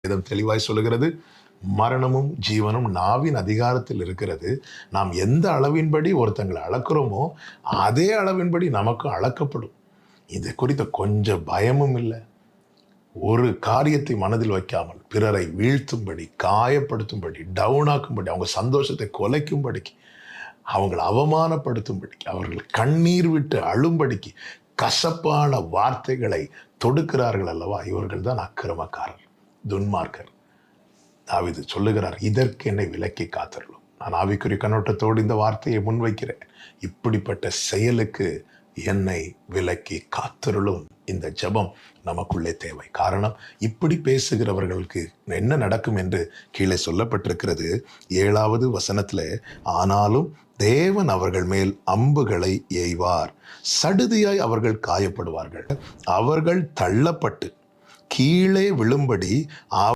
வேதம் தெளிவாய் சொல்லுகிறது, மரணமும் ஜீவனும் நாவின் அதிகாரத்தில் இருக்கிறது. நாம் எந்த அளவின்படி ஒருத்தங்களை அளக்கிறோமோ அதே அளவின்படி நமக்கு அளக்கப்படும். இது குறித்த கொஞ்சம் பயமும் இல்லை. ஒரு காரியத்தை மனதில் வைக்காமல் பிறரை வீழ்த்தும்படி, காயப்படுத்தும்படி, டவுனாக்கும்படி, அவங்க சந்தோஷத்தை குலைக்கும்படிக்கு, அவங்களை அவமானப்படுத்தும்படிக்கு, அவர்கள் கண்ணீர் விட்டு அழும்படிக்கு கசப்பான வார்த்தைகளை தொடுக்கிறார்கள் அல்லவா, இவர்கள் தான் அக்கிரமக்காரர், துன்மார்க்கர். தாவீது சொல்லுகிறார், இதற்கு என்னை விலக்கி காத்தருளும். நான் ஆவிக்குரிய கண்ணோட்டத்தோடு இந்த வார்த்தையை முன்வைக்கிறேன். இப்படிப்பட்ட செயலுக்கு என்னை விலக்கி காத்தருளும். இந்த ஜெபம் நமக்குள்ளே தேவை. காரணம், இப்படி பேசுகிறவர்களுக்கு என்ன நடக்கும் என்று கீழே சொல்லப்பட்டிருக்கிறது 7வது வசனத்தில், ஆனாலும் தேவன் அவர்கள் மேல் அம்புகளை எய்வார், சடுதியாய் அவர்கள் காயப்படுவார்கள், அவர்கள் தள்ளப்பட்டு கீழே விழும்படி